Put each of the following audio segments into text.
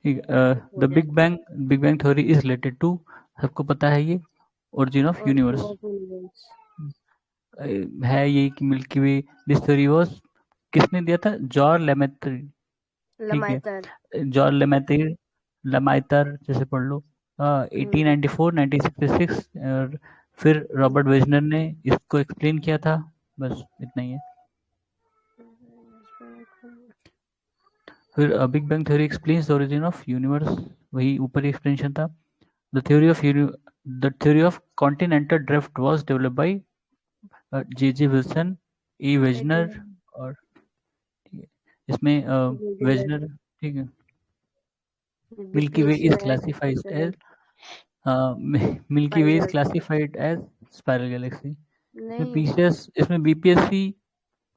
ठीक हो द जाती है। Big bang theory is related to, सबको पता है ये, origin of origin universe. Of universe. है ये कि Milky Way, this theory was, किसने दिया था, जॉर्ज लेमेत्री। ठीक है, लमाइतर। जॉर्ज लेमेत्री, लमाइतर जैसे पढ़ लो, 1894 1966, और फिर रॉबर्ट वेजनर ने इसको एक्सप्लेन किया था। बस इतना ही है। फिर big bang theory explains the origin of universe, वही ऊपर ही एक्सप्लेनेशन था। The theory of continental drift was developed by J Wilson, A एक वेजनर, मिनट। और ठीक है, इसमें वेजनर, ठीक है। मिल्की वे बीपीएससी इज में है क्लासिफाइड क्वेश्चन है। As, Milky Way is spiral. Classified as spiral galaxy. इसमें नहीं। पीसीएस, इसमें बीपीएससी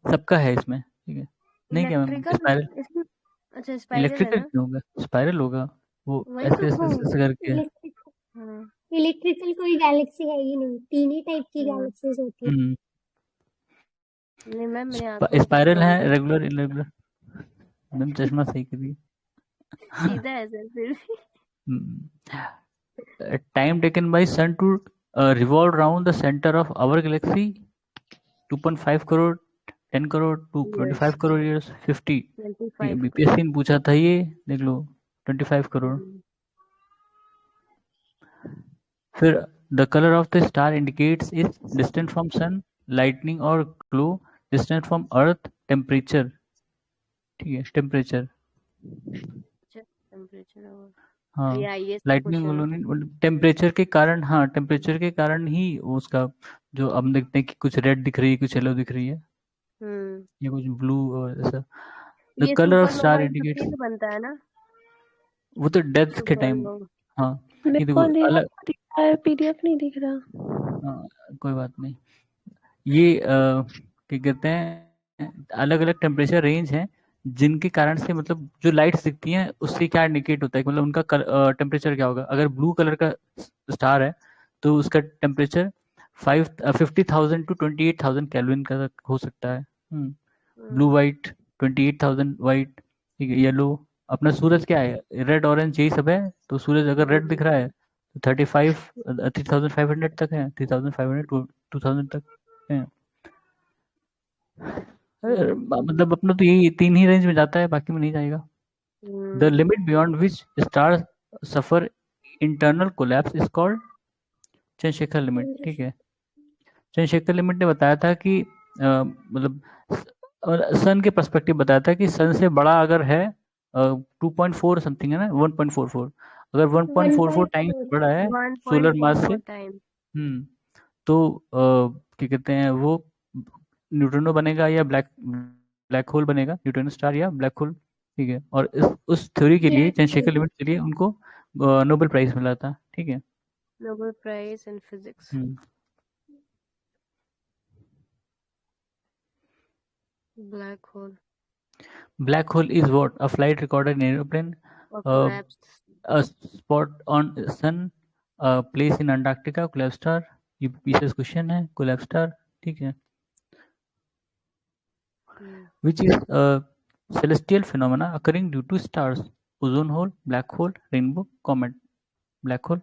सबका है इसमें, ठीक है। नहीं क्या मैम, इलेक्ट्रिकल। स्पाइरल, इसमें। अच्छा स्पाइरल है इलेक्ट्रिकल ना। क्यों होगा, स्पाइरल होगा, वो वही तो ऐसे ऐसे कहूँ। ऐसे करके। इलेक्ट्रिक हाँ। इलेक्ट्रिकल कोई गैलेक्सी है ही नहीं, तीन ही टाइप की हाँ। गैलेक्सीज होती है। हम्म, नहीं मैम, मेरी आंखों में कुछ स्पाइरल है, प्रॉब्लम। Regular irregular. मैम चश्मा सही करिए। सीधा है सर फिर भी। Time taken by sun to revolve around the center of our galaxy, 2.5 crore, 10 crore, two yes. 25 crore years, 50। Twenty ठीक है, फाइव बीपीएससी करोड़ ने पूछा था ये, देख लो, 25 करोड़। फिर the colour of the star indicates is distance from sun, lightning और glow, distance from earth, temperature, ठीक है, टेम्परेचर। टेम्परेचर और ये हाँ, आईएएस का लाइटनिंग क्वेश्चन है। ग्लो, टेम्परेचर के कारण, हाँ टेम्परेचर के कारण ही उसका, जो हम देखते हैं कि कुछ रेड दिख रही है, कुछ येलो दिख रही है, हम्म। या कुछ ब्लू और ऐसा। द ये कलर ऑफ स्टार सुपरनोवा इन सब के इंडिकेट्स, लिए बनता है ना। वो तो डेथ के टाइम। सुपरनोवा। हाँ, मेरे ये को देखो अंधेरा अलग, दिख रहा है, पीडीएफ नहीं दिख रहा। हाँ, कोई बात नहीं। ये क्या कहते हैं, अलग अलग टेम्परेचर रेंज है, जिनके कारण से मतलब जो लाइट्स दिखती हैं उससे क्या इंडिकेट होता है कि मतलब उनका टेम्परेचर क्या होगा। अगर ब्लू कलर का स्टार है तो उसका टेम्परेचर 50,000 टू 28,000 केल्विन का तक हो सकता है। ब्लू वाइट, 28,000 वाइट, ठीक है। येलो, अपना सूरज क्या है, रेड ऑरेंज यही सब है, तो सूरज अगर रेड दिख रहा है तो 35, 3,500 तक है, 3,500 टू 2,000 तक है। मतलब अपना तो यही तीन ही रेंज में जाता है, बाकी में नहीं जाएगा। The limit beyond which star suffer internal collapse is called Chandrashekhar limit, ठीक है। चंद्रशेखर लिमिट ने बताया था कि मतलब सन के पर्सपेक्टिव बताया था कि सन से बड़ा अगर है, 2.4 समथिंग है ना, 1.44, अगर 1.44 टाइम्स 1.4। बड़ा है वन पॉइंट सोलर फोर मास से, फोर टाइम। तो क्या कहते हैं वो, न्यूट्रिनो बनेगा या ब्लैक ब्लैक होल बनेगा, न्यूट्रिनो स्टार या ब्लैक होल, ठीक है। और उस थ्योरी के लिए, ब्लैक चंद्रशेखर होल। लिमिट के लिए उनको नोबेल प्राइज मिला था, ठीक है। Nobel prize in physics. Hmm, black hole black hole is what, a flight recorded in aeroplane, और collapse. a spot on sun, a place in Antarctica, collapse star। ये pieces question है, collapse star, ठीक है। which is a celestial phenomena occurring due to stars, ozone hole, black hole, rainbow, comet, black hole।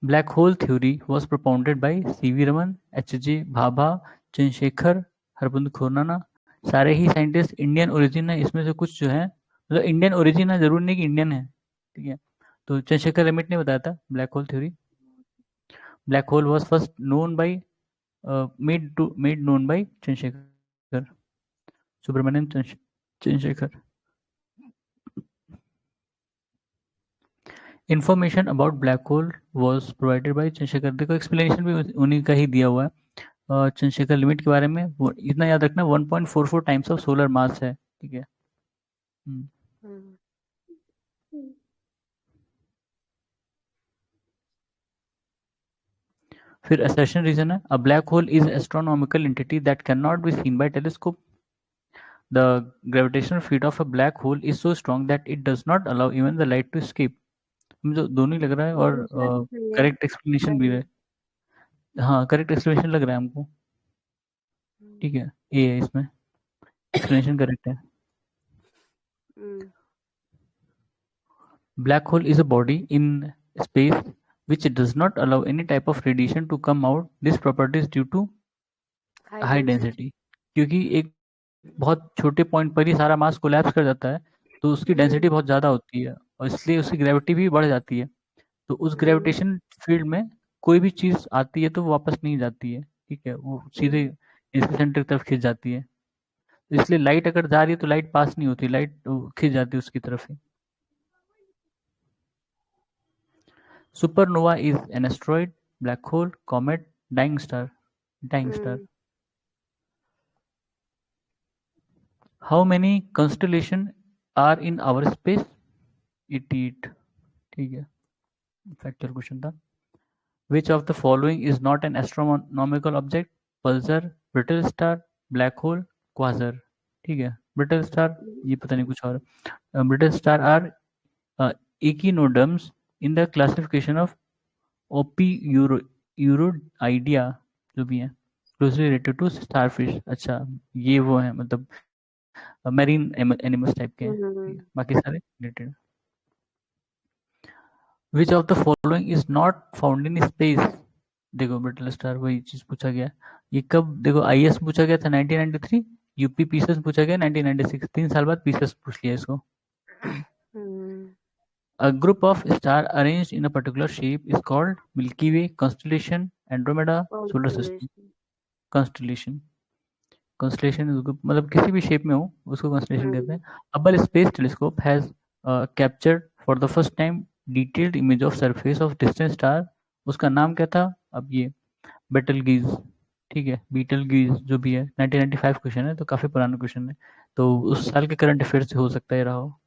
Black hole theory was propounded by C.V. Raman, H.J. Bhabha, Chandrashekhar, हरबंद Khurana. सारे ही scientist Indian origin है, इसमें से कुछ जो है मतलब इंडियन ओरिजिन है, जरूरी नहीं कि इंडियन है, ठीक है। तो चंद्रशेखर लिमिट ने बताया था black hole theory. Black hole was first known by made known by Chandrasekhar, Subrahmanyan Chandrasekhar. Information about black hole was provided by Chandrasekhar, देखो एक्सप्लेनेशन भी उन्हीं का ही दिया हुआ है। चंद्रशेखर लिमिट के बारे में वो इतना याद रखना, 1.44 टाइम्स ऑफ सोलर मास है, ठीक है। फिर assertion रीजन है, a black hole is astronomical entity that can not be seen by telescope. The gravitational field of a black hole is so strong that it does not allow even the light to escape. मुझे दोनों ही लग रहा है, ये और दूसरा तो सही है। करेक्ट एक्सप्लेनेशन भी सही है। हाँ, करेक्ट एक्सप्लेनेशन लग रहा है हमको, ठीक है। ए है इसमें, एक्सप्लेनेशन करेक्ट है। Black hole is a body in space which does not allow any type of radiation to come out. This property is due to high density. क्योंकि एक बहुत छोटे पॉइंट पर ही सारा मास कोलैप्स कर जाता है, तो उसकी डेंसिटी बहुत ज़्यादा होती है और इसलिए उसकी ग्रेविटी भी बढ़ जाती है। तो उस ग्रेविटेशन फील्ड में कोई भी चीज़ आती है तो वो वापस नहीं जाती है, ठीक है? वो सीधे इसके सेंटर की तरफ खिंच जाती है। तो इसलिए लाइट अगर जा रही है तो लाइट पास नहीं होती, लाइट खिंच जाती है उसकी तरफ ही। Supernova is an asteroid, black hole, comet, dying star. Dying star. How many constellations are in our space? 88. ठीक है, factual question था. Which of the following is not an astronomical object? Pulsar, brittle star, black hole, quasar. ठीक है, brittle star ये पता नहीं कुछ और. Brittle star are echinoderms in the classification of Opiuroidea जो भी है, closely related to starfish. अच्छा, ये वो है मतलब मैरीन एनिमल्स टाइप के हैं, बाकी सारे related. Which of the following is not found in space? देखो ब्रिटल स्टार वही चीज पूछा गया. ये कब, देखो आईएएस पूछा गया था 1993, यूपी पीसीएस पूछा गया 1996. 3 साल बाद पीसीएस पूछ लिया इसको. A group of stars arranged in a particular shape is called Milky Way, constellation, Andromeda, solar system. Constellation. Constellation is group, मतलब किसी भी शेप में हो उसको constellation कहते हैं. Hubble Space Telescope has captured for the first time detailed image of surface of distant star. उसका नाम क्या था? अब ये बेटलगीज, ठीक है, बीटलगीज जो भी है. 1995 क्वेश्चन है, तो काफी पुराना क्वेश्चन है, तो उस साल के करंट अफेयर से हो सकता है रहा हो.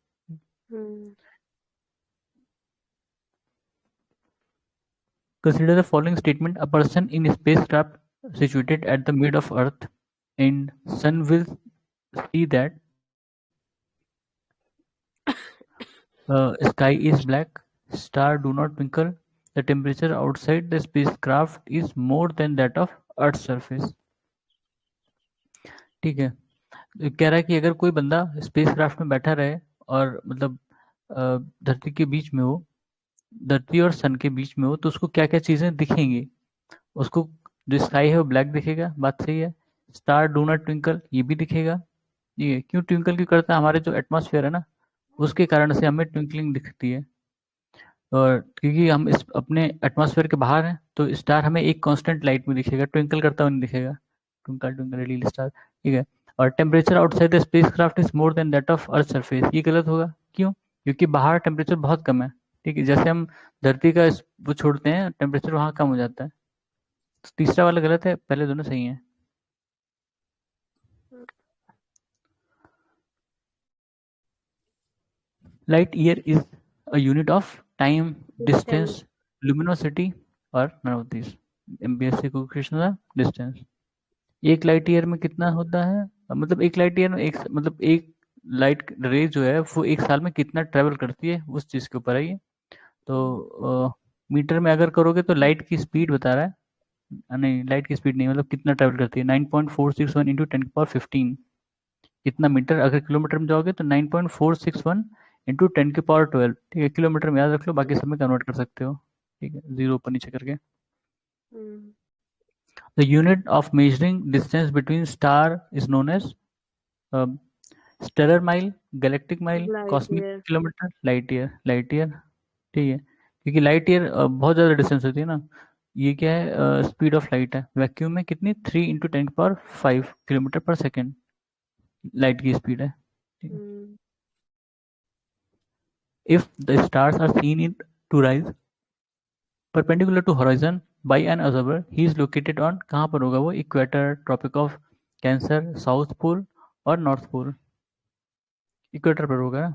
Consider the following statement: a person in a spacecraft situated at the mid of Earth and Sun will see that sky is black, star do not twinkle, the temperature outside the spacecraft is more than that of Earth's surface. ठीक है, कह रहा है कि अगर कोई बंदा spacecraft में बैठा रहे और मतलब धरती के बीच में हो, धरती और सन के बीच में हो, तो उसको क्या क्या चीजें दिखेंगी? उसको जो स्काई है वो ब्लैक दिखेगा, बात सही है. स्टार डू नॉट ट्विंकल ये भी दिखेगा. ये क्यों ट्विंकल क्यों करता है? हमारे जो एटमॉस्फेयर है ना, उसके कारण से हमें ट्विंकलिंग दिखती है. और क्योंकि हम इस अपने एटमॉस्फेयर के बाहर हैं, तो स्टार हमें एक कांस्टेंट लाइट में दिखेगा, ट्विंकल करता हुआ नहीं दिखेगा. ट्विंकल ट्विंकल लिटिल स्टार, ठीक है. और temperature outside the spacecraft is more than that of earth surface, ये गलत होगा. क्यों? क्योंकि बाहर टेम्परेचर बहुत कम है, ठीक है. जैसे हम धरती का वो छोड़ते हैं, टेम्परेचर वहाँ कम हो जाता है. तो तीसरा वाला गलत है, पहले दोनों सही हैं. Light year is a unit of time, distance, luminosity or none of these. MBSC को क्वेश्चन था डिस्टेंस. एक लाइट ईयर में कितना होता है? मतलब एक लाइट ईयर में एक मतलब एक लाइट रे जो है वो एक साल में कितना ट्रेवल करती है, उस चीज के ऊपर है ये. तो मीटर में अगर करोगे तो लाइट की स्पीड बता रहा है, नहीं लाइट की स्पीड नहीं, मतलब कितना ट्रेवल करती है. 9.461 इंटू 10⁻15 कितना मीटर. अगर किलोमीटर में जाओगे तो 9.461 इंटू 10⁻12, ठीक है. किलोमीटर में याद रख लो, बाकी सब में कन्वर्ट कर सकते हो, ठीक है, जीरो ऊपर नीचे करके. The unit of measuring distance between star is known as stellar mile, galactic mile, cosmic kilometer, light year. Light year, ठीक है, क्योंकि लाइट ईयर बहुत ज़्यादा डिस्टेंस होती है ना. ये क्या है? स्पीड ऑफ लाइट है. वैक्यूम में कितनी? 3 इंटू 10⁵ किलोमीटर पर सेकेंड लाइट की स्पीड है. If the stars are seen in to rise perpendicular to horizon by an observer, he is located on, कहाँ पर होगा वो? Equator, tropic of cancer, south pole और नॉर्थ पोल. इक्वेटर पर होगा ना.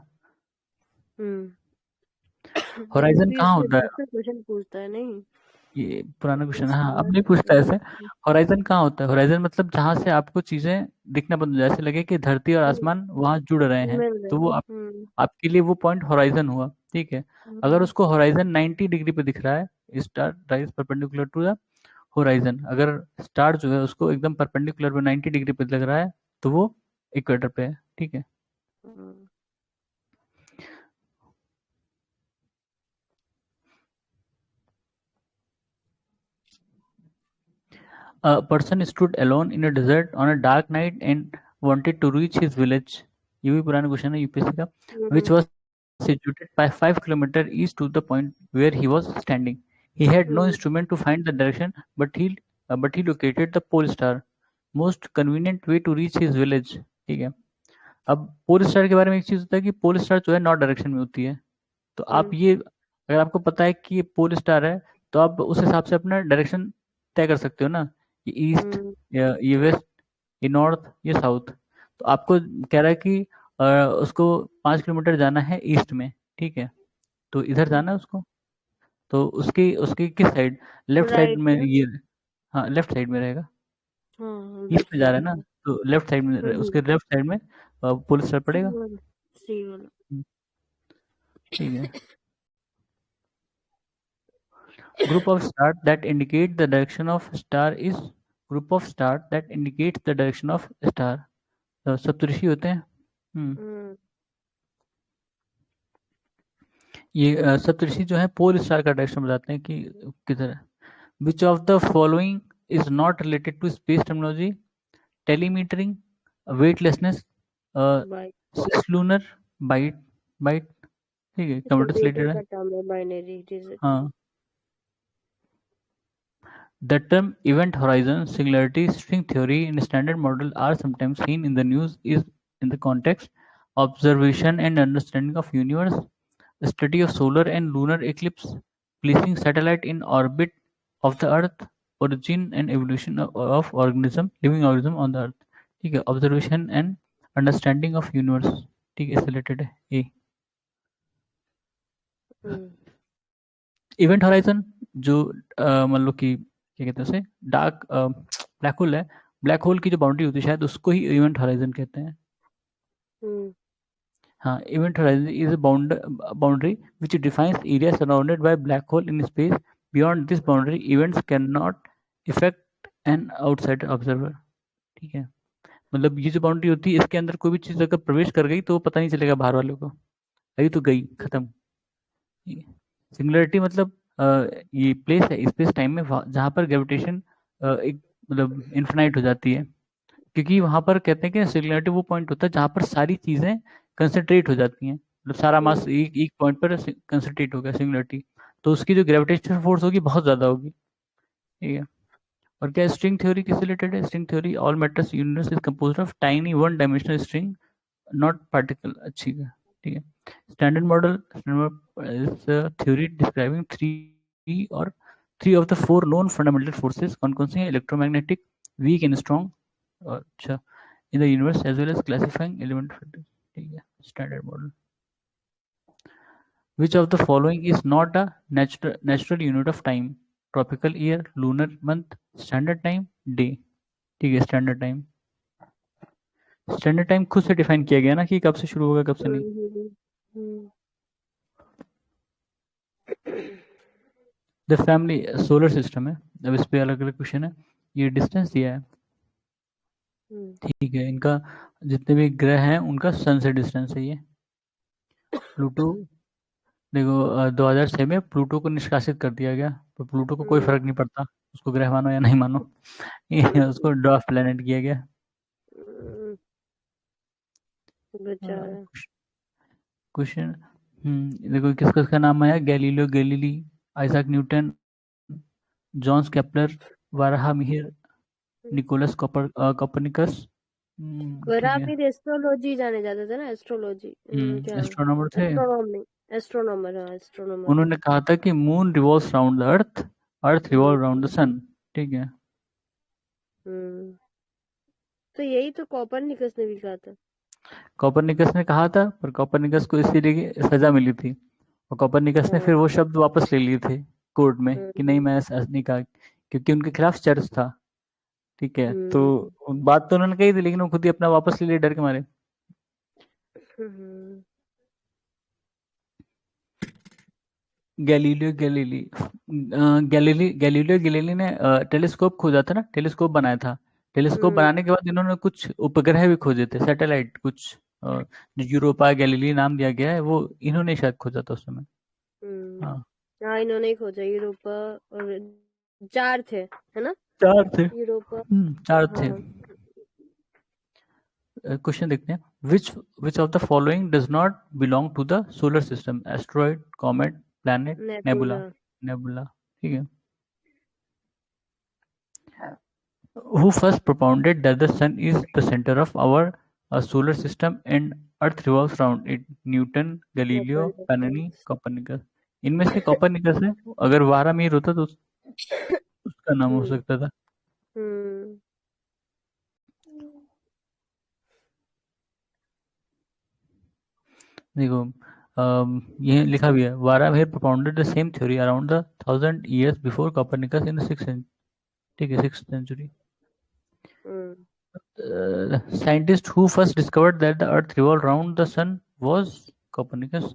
होराइजन कहाँ होता है? क्वेश्चन पूछता है नहीं, ये पुराना क्वेश्चन है. हाँ, अब नहीं पूछता ऐसे. होराइजन कहाँ होता है? होराइजन मतलब जहाँ से आपको चीजें दिखना बंद हो जाए, ऐसे लगे कि धरती और आसमान वहां जुड़ रहे हैं, तो वो आपके लिए वो पॉइंट होराइजन हुआ, ठीक है. अगर उसको होराइजन 90 डिग्री पे दिख रहा है, star rise perpendicular to the horizon, अगर स्टार जो है उसको एकदम परपेंडिकुलर पे 90 डिग्री पे लग रहा है, तो वो इक्वेटर पे है, ठीक है. A person stood alone in a desert on a dark night and wanted to reach his village. ये भी पुराना क्वेश्चन है यूपीएससी का. Which was situated by 5 kilometers east to the point where he was standing. He had no instrument to find the direction, but he located the pole star, most convenient way to reach his village. ठीक है. अब pole star के बारे में एक चीज होता है कि पोल स्टार जो है नॉर्थ डायरेक्शन में होती है. तो आप ये अगर आपको पता है कि ये पोल स्टार है तो आप उस हिसाब से अपना डायरेक्शन तय कर सकते हो ना, ये ईस्ट या ये वेस्ट, ये नॉर्थ, ये साउथ. तो आपको कह रहा है कि उसको 5 किलोमीटर जाना है ईस्ट में. ठीक है, तो इधर जाना है उसको. तो उसकी उसकी किस साइड, लेफ्ट साइड में ये, हाँ लेफ्ट साइड में रहेगा. ईस्ट में जा रहा है ना, तो लेफ्ट साइड में, उसके लेफ्ट साइड में पोल स्टार पड़ेगा. ठीक है. Group of stars that indicate the direction of star is group of stars that indicates the direction of star. तो सप्तऋषि होते हैं. ये सप्तऋषि जो है पोल स्टार का डायरेक्शन बताते हैं कि किधर है. Which of the following is not related to space terminology? Telemetering, weightlessness, cislunar, bite. ठीक है, कंप्यूटर से रिलेटेड है. हाँ. The term event horizon, singularity, string theory in standard model are sometimes seen in the news is in the context observation and understanding of universe, the study of solar and lunar eclipse, placing satellite in orbit of the earth, origin and evolution of organism, living organism on the earth. ठीक है, observation and understanding of universe. ठीक है, इससे related है ये. Event horizon जो मान लो कि क्या कहते हैं उसे, डार्क ब्लैक होल है. ब्लैक होल की जो बाउंड्री होती है शायद उसको ही इवेंट हॉराइजन कहते हैं. हाँ, event horizon is a boundary which defines area surrounded by black hole in space. Beyond this boundary events can not effect an outsider observer. ठीक है, मतलब ये जो बाउंड्री होती है इसके अंदर कोई भी चीज अगर प्रवेश कर गई तो पता नहीं चलेगा बाहर वालों को, अभी तो गई, खत्म. सिंगुलरिटी मतलब ये प्लेस है स्पेस टाइम में जहाँ पर ग्रेविटेशन एक मतलब इन्फिनाइट हो जाती है. क्योंकि वहां पर कहते हैं कि सिंगुलरिटी वो पॉइंट होता है जहाँ पर सारी चीजें कंसंट्रेट हो जाती हैं, मतलब सारा मास एक पॉइंट पर कंसंट्रेट हो गया सिंगुलरिटी. तो उसकी जो ग्रेविटेशनल फोर्स होगी बहुत ज्यादा होगी. ठीक है. और क्या स्ट्रिंग थ्योरी किससे रिलेटेड है? String theory, all matters universe is composed of tiny one dimensional string not particle. अच्छी है. ठीक है. Standard model is a theory describing three of the four known fundamental forces, concussion, electromagnetic, weak and strong, अच्छा, in the universe as well as classifying element factors. ठीक है, standard model. Which of the following is not a natural unit of time? Tropical year, lunar month, standard time, day. ठीक है, standard time. Standard time खुद से define किया गया ना कि कब से शुरू होगा कब से नहीं. द फैमिली सोलर सिस्टम है. अब इस पे अलग अलग क्वेश्चन है. ये डिस्टेंस दिया है. ठीक है, इनका जितने भी ग्रह हैं उनका सन से डिस्टेंस है ये. प्लूटो देखो 2006 में प्लूटो को निष्कासित कर दिया गया. तो प्लूटो को कोई फर्क नहीं पड़ता, उसको ग्रह मानो या नहीं मानो. उसको ड्वार्फ प्लेनेट किया गया. क्वेश्चन देखो किसका नाम आया? Galileo Galilei, Isaac Newton, Johns Kepler, Varaha Mihir, Nicolaus Copernicus. Varaha astrology जाने जाते थे ना, एस्ट्रोलॉजी. एस्ट्रोनॉमर थे. एस्ट्रोनॉमर, हाँ एस्ट्रोनॉमर. उन्होंने कहा था कि moon revolves around the earth, earth revolve around the sun. ठीक है. तो यही तो कोपरनिकस ने भी कहा था. कोपरनिकस ने कहा था, पर कोपरनिकस को इसीलिए सजा मिली थी और कोपरनिकस ने फिर वो शब्द वापस ले लिए थे कोर्ट में कि नहीं मैं ऐसा नहीं कहा, क्योंकि उनके खिलाफ चर्च था. ठीक है, तो बात तो उन्होंने कही थी लेकिन वो खुद ही अपना वापस ले लिए डर के मारे. गैलीलियो गैलीली ने टेलीस्कोप खोजा था ना, टेलीस्कोप बनाया था. टेलीस्कोप बनाने के बाद इन्होंने कुछ उपग्रह भी खोजे थे, सैटेलाइट कुछ, जो यूरोपा गैलीली नाम दिया गया है वो इन्होंने शायद खोजा था उस समय. हाँ इन्होंने खोजा यूरोपा, और 4 थे है ना. 4 थे। यूरोपा। 4 थे। हाँ क्वेश्चन देखते हैं। which of the following does not belong to the solar system? Asteroid, comet, planet, nebula. Nebula. nebula, ठीक है। Who first propounded that the sun is the center of our solar system and earth revolves around it? Newton, Galileo, Pannini, Copernicus. इनमें से Copernicus है। अगर वारामीर होता तो उसका नाम हो सकता था। देखो ये लिखा भी है, वारामीर propounded the same theory around the 1000 years before Copernicus in the 6th century. ठीक है, 6th century. Scientist who first discovered that the earth revolved around the sun was Copernicus.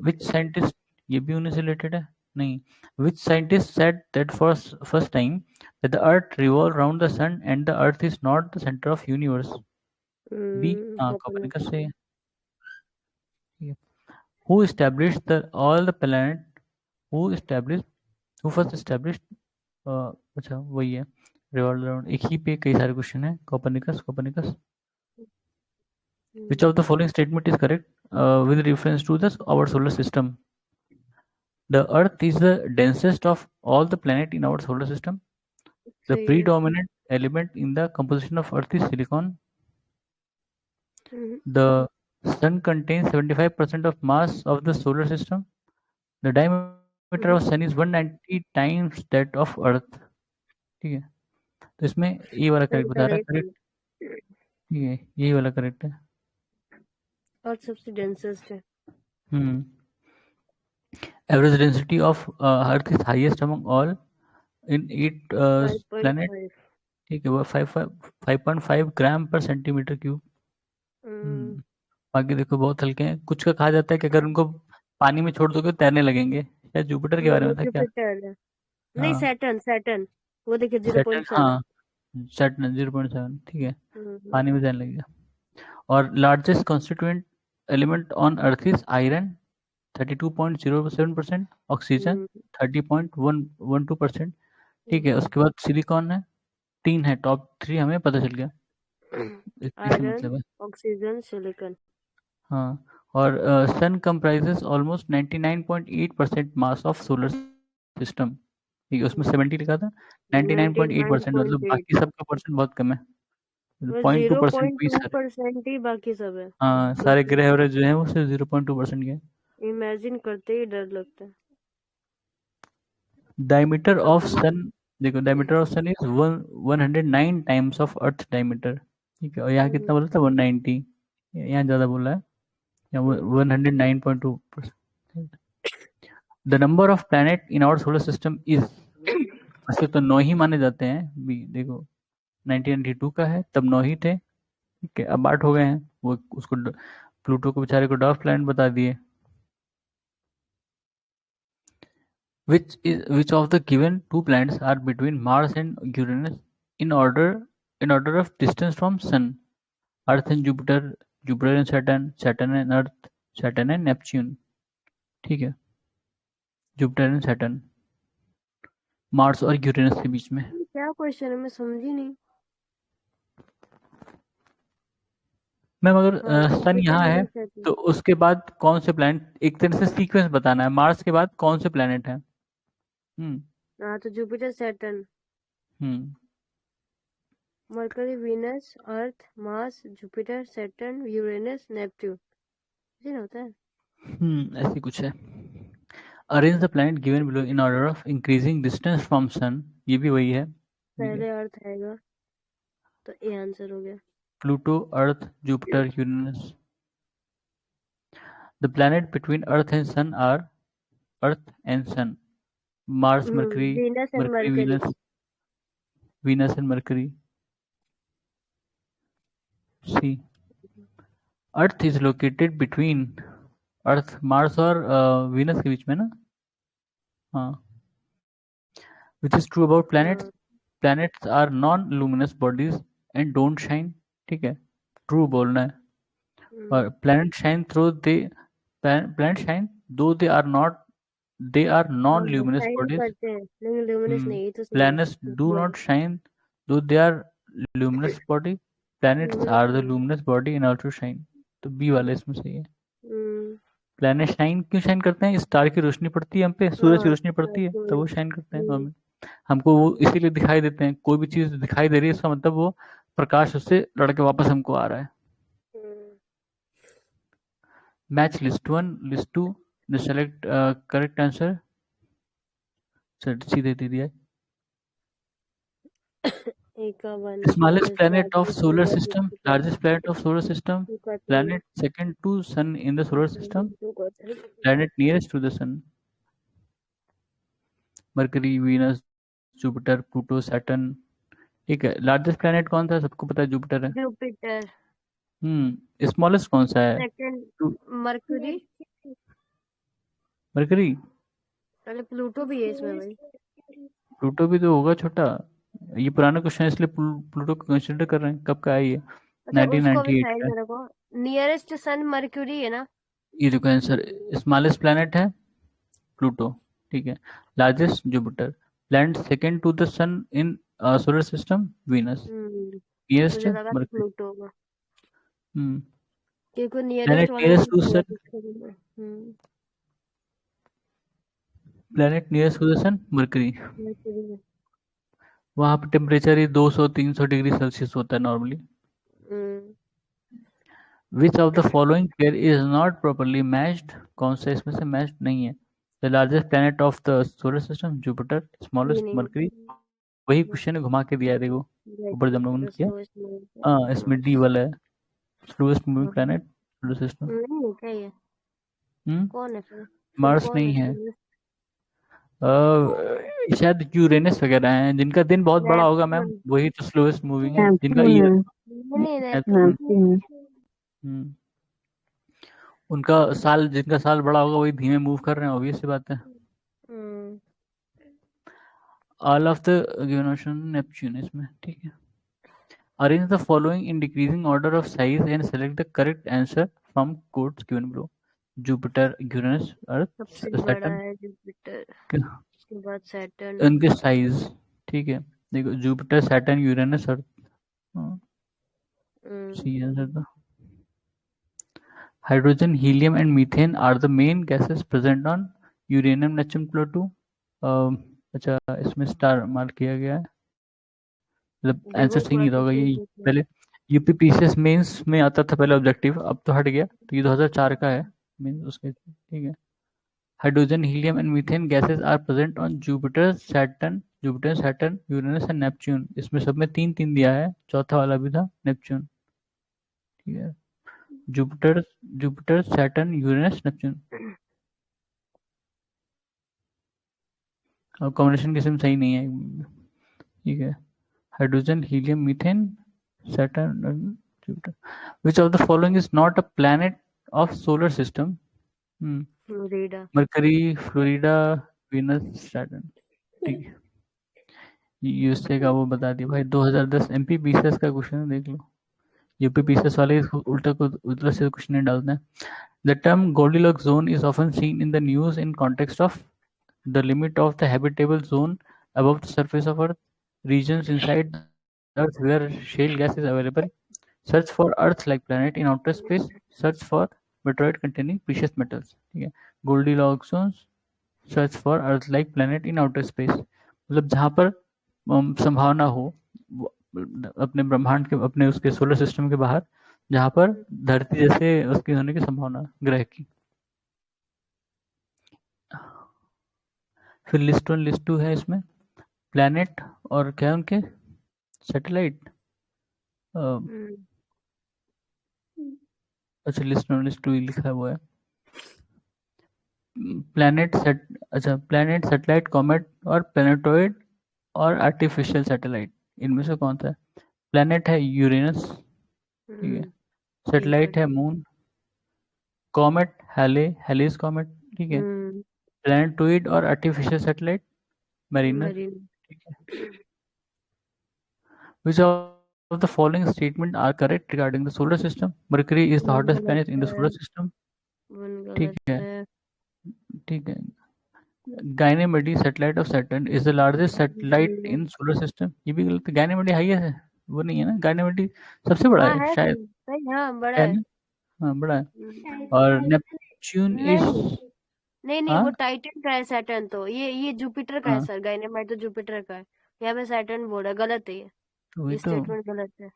Which scientist, ये भी उन्हीं से related है? नहीं. Which scientist said that first time that the earth revolved around the sun and the earth is not the center of universe? B. Copernicus से. Who established all the planet? Who first established? अच्छा वही है, revolved around. एक ही पे कई सारे question है. Copernicus. Which of the following statement is correct with reference to our solar system? The Earth is the densest of all the planets in our solar system. The predominant element in the composition of Earth is silicon. The Sun contains 75% of mass of the solar system. The diameter of Sun is 190 times that of Earth. ठीक है, तो इसमें ये वाला correct बता रहा है, correct. ठीक है, यही वाला करेक्ट है और सबसे डेंसेस्ट है। Average density of Earth is highest among all in 8 planet. ठीक है, वो 5.5 ग्राम पर सेंटीमीटर क्यूब। बाकी देखो बहुत हल्के हैं। कुछ का कहा जाता है कि अगर उनको पानी में छोड़ दोगे तैरने लगेंगे। शायद जुपिटर के बारे में था क्या? नहीं, सैटर्न वो देखिए 0.7। हाँ, सैटर्न 0.7, ठीक है, पानी में तैरने लगेगा। और largest constituent element on earth is iron 32.07%, oxygen 30.12%। ठीक है, उसके बाद सिलिकॉन है, 3 है, टॉप 3 हमें पता चल गया। Iron, oxygen, silicon. हाँ, और sun comprises almost 99.8% mass of solar system. ठीक है, उसमें 70 लिखा था, 99.8% मतलब बाकी सबका परसेंट बहुत कम है। 0.2% ही बाकी सब है। हाँ, सारे ग्रह एवरेज जो है वो सिर्फ 0.2% के। इमेजिन करते ही डर लगता है। डायमीटर ऑफ सन, देखो diameter of sun is 109 times of earth diameter. ठीक है, और यहाँ कितना बोला था? 190, यहाँ ज्यादा बोला है, 109.2%। The number of planet in our solar system is, वैसे तो 9 ही माने जाते हैं। देखो 1992 का है, तब 9 ही थे। ठीक है, अब 8 हो गए हैं। वो उसको प्लूटो को बेचारे को डॉफ प्लैनेट बता दिए। Which of the given two planets are between Mars and Uranus in order of distance from Sun? Earth and Jupiter, Jupiter and Saturn, Saturn and Earth, Saturn and Neptune. ठीक है, Jupiter and Saturn, Mars और Uranus के बीच में। क्या question है, मैं समझी नहीं। मैम अगर सन यहाँ है तो उसके बाद कौन से प्लैनेट, एक तरह से सीक्वेंस बताना है, मार्स के बाद कौन से प्लैनेट है? हाँ, तो Jupiter, Saturn, Mercury, Venus, Earth, Mars, Jupiter, Saturn, Uranus, Neptune, ऐसे होता है। ऐसी कुछ है। Arrange the planet given below in order of increasing distance from sun, ये भी वही है। पहले अर्थ आएगा तो ये आंसर हो गया। Pluto, earth, Jupiter, Uranus. The planet between earth and sun are earth and sun, Mars, Mercury, Venus and Mercury. C, earth is located between, earth Mars और वीनस के बीच में ना। हाँ, which is true about planets. Planets are non luminous bodies and don't shine. ठीक है, true बोलना है। और planet shine though they are not they are हाँ non-luminous शाइन bodies. करते हैं लेकिन ल्यूमिनस नहीं तो सही Planets do है not shine, though they are luminous body. Planets luminous are the नहीं luminous body and also shine. तो बी वाला इसमें सही है. हम्म प्लैनेट शाइन क्यों शाइन करते हैं? स्टार की रोशनी पड़ती है हम पे, सूरज की हाँ रोशनी पड़ती है तो वो शाइन करते हैं हम्म नॉर्मल. हमको वो इसीलिए दिखाई देते हैं. कोई भी चीज दिखाई दे रही है इसका मतलब वो प्रकाश उससे लड़के वापस हमको आ रहा है. Hmm, match list 1, list 2, select correct answer. सीधे दे दिया. एक का one Smallest Venus, planet of largest solar Mars, system, Jupiter, largest planet of solar system, two का three, planet second to sun in the solar system, two का three, planet nearest to the sun, Mercury, Venus, Jupiter, Pluto, Saturn. ठीक है. Largest planet कौन सा है? सबको पता है जुपिटर है. Jupiter, स्मॉलेस्ट कौन सा है? second Mercury, mercury. पहले प्लूटो भी है इसमें भाई. प्लूटो भी तो होगा छोटा. ये पुराना क्वेश्चन है इसलिए प्लूटो को कंसिडर कर रहे हैं. कब का है ये? अच्छा उसको भी 1998 साइड का. में रखो. नियरेस्ट सन मर्क्यूरी है ना. ये देखो आंसर. स्मॉलेस्ट प्लैनेट है प्लूटो. ठीक है. Largest Jupiter. Planet second to the sun in solar system Venus. Nearest मुझे लगा था मरकरी. प्लूटो होगा हम्म क्योंकि नियरेस्ट प्लैनेट वाला nearest to sun. Planet nearest to the sun Mercury. Mercury वहां पर टेम्परेचर ही 200-300 डिग्री सेल्सियस होता है normally. Which of the following pair is not properly matched? कौन सा इसमें से मैच्ड नहीं है? The largest planet of the solar system Jupiter, smallest mercury. वही क्वेश्चन ने घुमा के दिया. देखो ऊपर जब लोगों ने किया. हाँ इसमें डी वाला है. Slowest moving planet solar system. नहीं क्या ये कौन है फिर मार्स नहीं है. शायद यूरेनस वगैरह हैं जिनका दिन बहुत बड़ा होगा मैम. वही तो स्लोएस्ट मूविंग है जिनका ईयर. उनका साल, जिनका साल बड़ा होगा वही धीमे मूव कर रहे हैं. ऑब्वियस सी बात है. All of the given option Neptune इसमें. ठीक है. Arrange the following in decreasing order of size and select the correct answer from codes given below. Jupiter, Uranus, earth, Saturn. के बाद सैटर्न. उनके साइज. ठीक है. देखो Jupiter, Saturn, Uranus, earth. C answer था. Hydrogen, helium and methane are the main gases present on uranium, Neptune, Pluto. अच्छा इसमें star mark किया गया है. मतलब आंसर सही नहीं होगा ये. पहले यूपीपीसीएस मेंस में आता था पहले ऑब्जेक्टिव, अब तो हट गया. तो ये 2004 का है मींस उसके. ठीक है. Hydrogen, helium and methane gases are present on Jupiter, Saturn, Uranus and Neptune. इसमें सब में 3-3 दिया है. चौथा वाला भी था नेपच्यून. ठीक है. Jupiter, Saturn, Uranus, Neptune. और कॉम्बिनेशन किसी में सही नहीं है. ठीक है. Hydrogen, helium, methane, Saturn, Jupiter. Which of the following is not a planet of solar system? Mercury, Florida, Venus, Saturn. ठीक है. यूएसए का वो बता दिया भाई. 2010 एमपीपीसीएस का क्वेश्चन देख लो. यूपीपीसीएस वाले उल्टा से क्वेश्चन नहीं डालते हैं. The term Goldilocks zone is often seen in the news in context of the limit of the habitable zone above the surface of Earth, regions inside Earth where shale gas is available, search for Earth-like planet in outer space, search for meteoroid containing precious metals. ठीक है. Goldilocks zones, search for Earth-like planet in outer space. मतलब जहाँ पर संभावना हो अपने ब्रह्मांड के, अपने उसके सोलर सिस्टम के बाहर, जहाँ पर धरती जैसे उसकी होने की संभावना ग्रह की. फिर लिस्ट 1, लिस्ट 2 है इसमें. प्लैनेट और क्या उनके सैटेलाइट. अच्छा लिस्ट 1, लिस्ट 2 लिखा हुआ है. प्लैनेट, सैटेलाइट, कॉमेट और प्लैनेटॉइड और आर्टिफिशियल सैटेलाइट. इनमें से कौन सा है? प्लैनेट है यूरेनस. ठीक है. सैटेलाइट है मून. Comet हेलिस comet. ठीक है. प्लैनेटॉइड और आर्टिफिशियल सैटेलाइट मैरिनर. ठीक है. Which of the following statement are correct regarding the solar system? Mercury is the hottest planet in the solar system. ठीक है. ठीक है. Ganymede satellite of Saturn is the largest satellite in solar system. ये भी गलत है। गायनेमेडी highest है, वो नहीं है ना। गायनेमेडी सबसे बड़ा हाँ है है शायद, सही, हाँ बड़ा है है। ना? हाँ बड़ा है। शायद और टाइटन। नेपच्यून इज, नहीं नहीं नहीं, वो हाँ टाइटन का है, सैटर्न तो ये जुपिटर का है हाँ सर, गाइनेमाइट तो जुपिटर का है। यहाँ पे सैटर्न बोल रहा है, गलत है तो वही ये तो। स्टेटमेंट गलत है।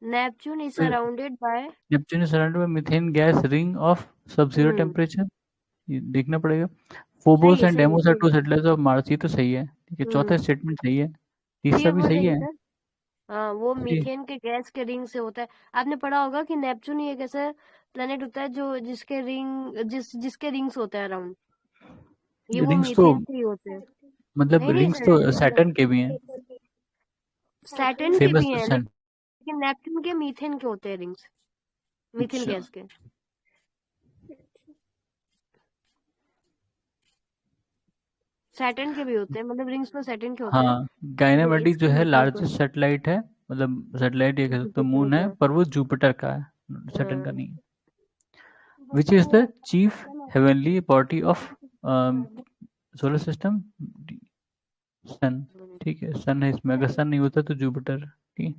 Neptune is surrounded by. Neptune is surrounded by methane gas ring of सब जीरो हम्म टेम्परेचर। ये देखना पड़ेगा। सही फोबोस है एंड सही है डेमोस आर सही टू है। Satellites of Mars. ये तो सही है, ठीक है। चौथा हम्म स्टेटमेंट सही है, ठीक तीसरा है, भी वो सही सही है है। सर। हाँ, वो जी, मीथेन के गैस के रिंग से होता है। आपने पढ़ा होगा कि नेपच्यून ही एक ऐसा प्लेनेट होता है जो जिसके रिंग्स होते हैं अराउंड, ये वो रिंग्स तो मीथेन से ही होते हैं। मतलब नहीं नहीं रिंग्स सर, तो सैटर्न के भी हैं, सैटर्न के फेमस भी तो हैं, सन। लेकिन नेपच्यून के मीथेन के होते हैं रिंग्स, मीथेन अच्छा गैस के। सैटर्न के भी होते हैं, मतलब रिंग्स में सैटर्न के होते हैं। हाँ, गायनेमेडी जो इसके है होते हैं कुछ लार्जेस्ट सैटेलाइट है, मतलब सैटेलाइट ये कह सकते हो, जुपिटर मून है, का। पर वो जुपिटर का है, सैटर्न का हाँ नहीं है। Which is the chief heavenly body of solar system? Sun, ठीक है। सन है इसमें, अगर सन नहीं होता तो जुपिटर, ठीक है।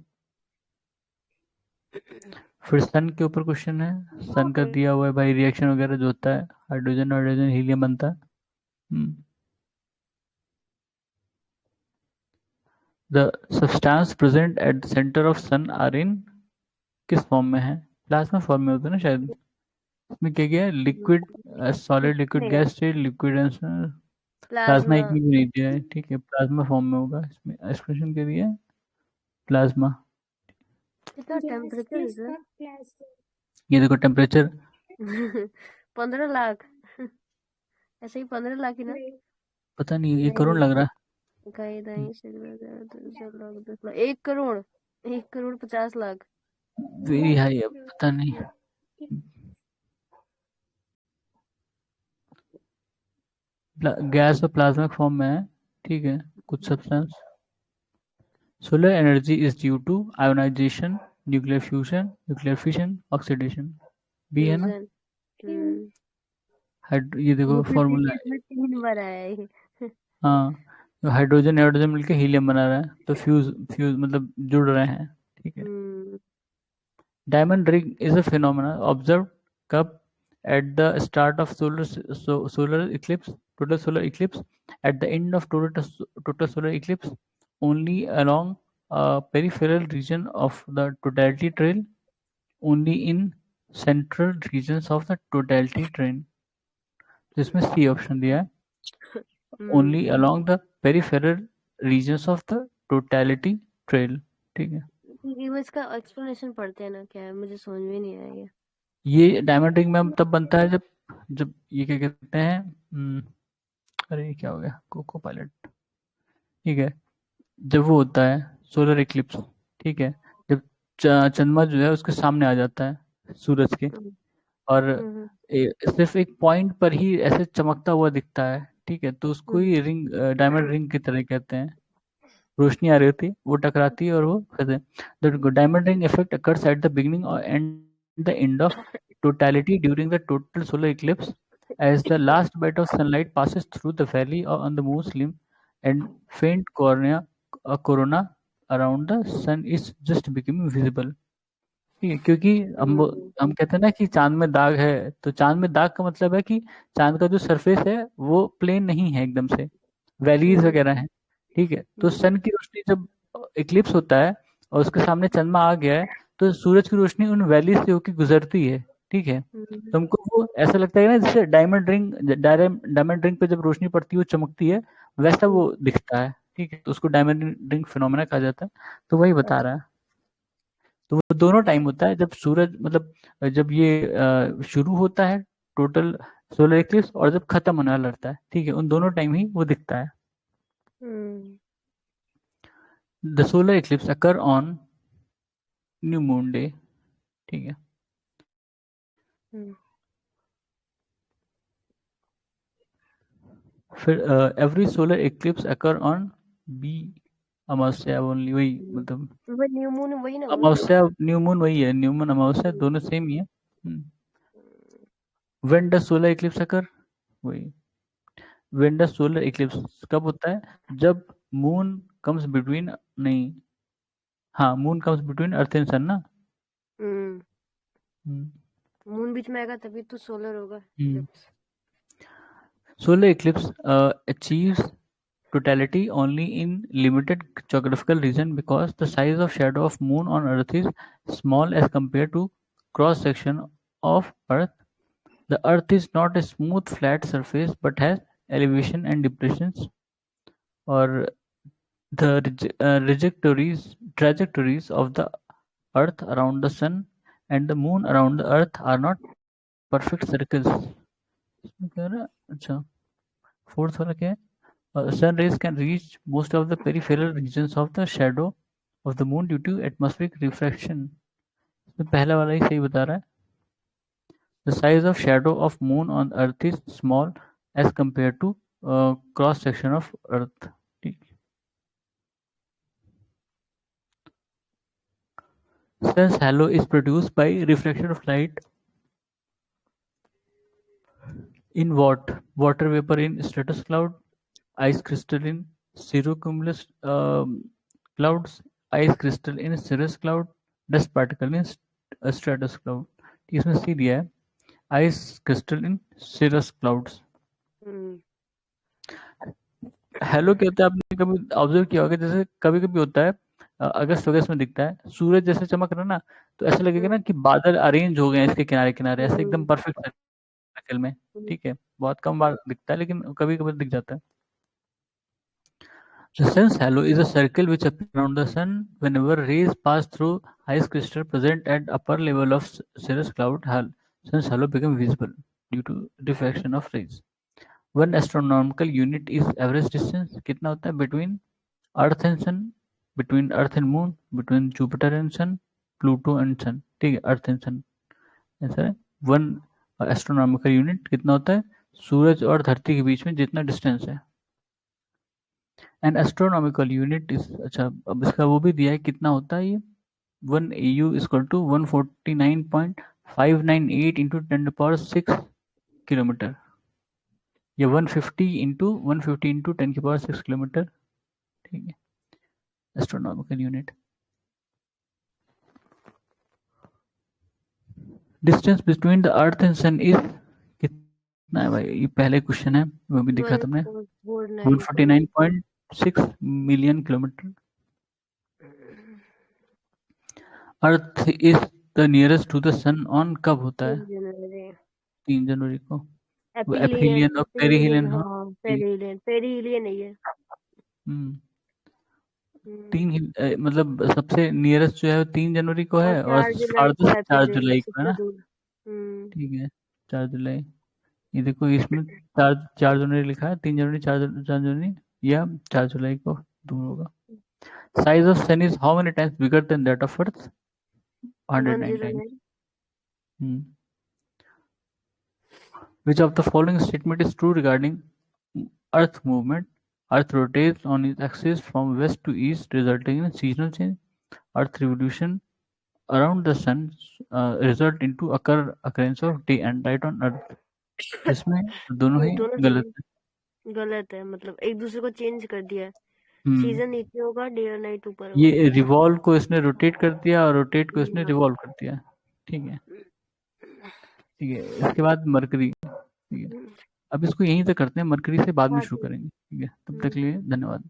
फिर सन के ऊपर क्वेश्चन है। सन का दिया हुआ है भाई, रिएक्शन वगैरह जो होता है, हाइड्रोजन हाइड्रोजन हीलियम बनता है। The substance present at the centre of sun are in, किस फॉर्म में है? प्लाज्मा फॉर्म में होता है ना शायद। इसमें क्या गया? लिक्विड, सॉलिड, लिक्विड, नहीं, gas state, liquid answer. Plasma plasma. एक में भी नहीं दिया है, ठीक है। प्लाज्मा फॉर्म में होगा इसमें, एक्सप्रेशन के दिया है प्लाज्मा। कितना गैस टेम्परेचर है प्लस सर? का प्लस। ये देखो टेम्परेचर, 15 लाख। ऐसे ही 15 लाख ही ना? नहीं पता नहीं, ये नहीं करोड़ नहीं, लग रहा इकाई है। दाई से 10 लाख 10 लाख 1 करोड़, 1 करोड़ 50 लाख। वेरी हाई है, पता नहीं। गैस और प्लाज्मा फॉर्म में है, ठीक है, कुछ substance. Solar energy is due to ionization, nuclear fission, oxidation. B है ना? फ्यूजन। हम्म ये देखो वो फिर फॉर्मूला देखिए, है। इसमें 3 बार आया है ये। हाँ, हाइड्रोजन हाइड्रोजन मिलकर हीलियम बना रहा है, तो फ्यूज फ्यूज मतलब जुड़ रहे हैं, ठीक है। Hmm diamond ring is a phenomena observe कब? at the start of solar eclipse, total solar eclipse, at the end of total solar eclipse, only along a peripheral region of the totality trail, only in central regions of the totality train। जिसमें C option दिया है, हम्म only along the peripheral regions of the totality trail, ठीक है। ये वो इसका explanation पढ़ते हैं ना, क्या है मुझे समझ में नहीं आया ये। ये डायमंड रिंग में तब बनता है जब जब ये क्या कहते हैं, अरे ये क्या हो गया, कोको पायलट, ठीक है। जब वो होता है सोलर इक्लिप्स, ठीक है, जब चंद्रमा जो है उसके सामने आ जाता है सूरज के, हम्म और हम्म सिर्फ एक पॉइंट पर ही ऐसे चमकता हुआ दिखता है, ठीक है, तो उसको हम्म ही रिंग, डायमंड रिंग की तरह कहते हैं। रोशनी आ रही होती है, वो टकराती है और वो कहते हैं the diamond ring effect occurs at the beginning and the end of totality during the total solar eclipse, as the last bit of sunlight passes through the valley or on the moon's limb and faint corona around the sun is just becoming visible। ठीक है, क्योंकि हम्म हम कहते हैं ना कि चांद में दाग है, तो चांद में दाग का मतलब है कि चांद का जो सरफेस है वो प्लेन नहीं है एकदम से, वैलीज हम्म वगैरह हैं, ठीक है। तो हम्म सन की रोशनी जब इक्लिप्स होता है और उसके सामने चंद्रमा आ गया है, तो सूरज की रोशनी उन वैलीज से होकर गुजरती है, ठीक है। हम्म, तुमको वो ऐसा लगता है ना जैसे डायमंड रिंग पे जब रोशनी पड़ती है वो चमकती है, वैसा वो हम्म, दिखता है, ठीक है। तो उसको डायमंड रिंग फिनोमेना कहा जाता है। तो वही बता अच्छा रहा है। तो वो दोनों टाइम होता है, जब सूरज मतलब जब ये शुरू होता है टोटल सोलर इक्लिप्स, और जब खत्म होने वाला रहता है, ठीक है, उन दोनों टाइम ही वो दिखता है। Hmm the solar eclipse occur on new moon day, ठीक है। हम्म फिर every solar eclipse occur on be amavasya only, वही मतलब वो न्यू मून वही ना वो। अमावस्या न्यू मून वही है, न्यू मून अमावस्या हम्म दोनों सेम ही है। व्हेन डज सोलर इक्लिप्स अकर? वही व्हेन द सोलर इक्लिप्स कब होता है? जब मून कम्स बिटवीन, नहीं, हाँ, moon comes between earth and sun ना। मून बीच में आएगा तभी तो सोलर होगा। Solar eclipse achieves totality only in limited geographical region because the size of shadow of moon on earth is small as compared to cross section of earth. The earth is not a smooth flat surface but has elevation and depressions, or the trajectories of the earth around the sun and the moon around the earth are not perfect circles. इसमें क्या है? अच्छा, fourth वाला क्या है? Sun rays can reach most of the peripheral regions of the shadow of the moon due to atmospheric refraction. तो पहला वाला ही सही बता रहा है. The size of shadow of moon on earth is small as compared to cross section of earth. ठीक. Sun's halo is produced by reflection of light in what? Water vapor in stratus cloud, ice crystal in cirrocumulus clouds, ice crystal in cirrus cloud, dust particle in stratus cloud. इसमें सी दिया है, ice crystal in cirrus clouds. Hello क्या होता है? आपने कभी observe किया होगा, जैसे कभी कभी होता है अगस्त वगस्त में दिखता है सूरज जैसे चमक रहा ना, तो ऐसा लगेगा ना कि बादल अरेंज हो गए हैं इसके किनारे किनारे, ऐसे एकदम परफेक्ट सर्कल में. ठीक है, बहुत कम बार दिखता है लेकिन कभी कभी दिख जाता है. The sun's halo is a circle which appears around the sun whenever rays pass through ice crystal present at upper level of cirrus cloud. Sun's halo becomes visible due to diffraction of rays. One astronomical unit is average distance. कितना होता है between Earth and Sun, between Earth and Moon, between Jupiter and Sun, Pluto and Sun. ठीक है, Earth and Sun ऐसा है. One astronomical unit कितना होता है? सूरज और धरती के बीच में जितना डिस्टेंस है. एन एस्ट्रोनॉमिकल यूनिट इज, अच्छा अब इसका वो भी दिया है कितना होता है ये. 1 AU equal to 149.598 into 10⁶ kilometre, या 150 इंटू 10⁶ किलोमीटर. ठीक है, astronomical unit. Distance between the earth and sun is कितना है भाई? ये पहले क्वेश्चन है, वो भी दिखा तुमने. 149.6 million kilometre. Earth is the nearest to the sun on कब होता है? 3 जनवरी को. एपिलियन और पेरिहिलियन. पेरिहिलियन नहीं है. मतलब सबसे नियरेस्ट जो है 3 जनवरी को है और 4 जुलाई को है ना. ठीक है, 4 जुलाई. ये देखो इसमें 4 जनवरी लिखा है, 3 जनवरी 4 जनवरी या 4 जुलाई को दूर होगा. Size of sun is how many times bigger than that of earth? 109 times. Which of the following statement is true regarding Earth movement? Earth rotates on its axis from west to east, resulting in seasonal change. Earth revolution around the sun result into occurrence of day and night on Earth. इसमें दोनों ही गलत है. गलत है, मतलब एक दूसरे को चेंज कर दिया है. सीजन नीचे होगा, डे और नाइट ऊपर होगा. ये रिवॉल्व को इसने रोटेट कर दिया और रोटेट को इसने रिवॉल्व कर दिया. ठीक है, ठीक है. इसके बाद मरकरी. ठीक है, अब इसको यहीं तक करते हैं, मरकरी से बाद में शुरू करेंगे. ठीक है, तब तक के लिए धन्यवाद.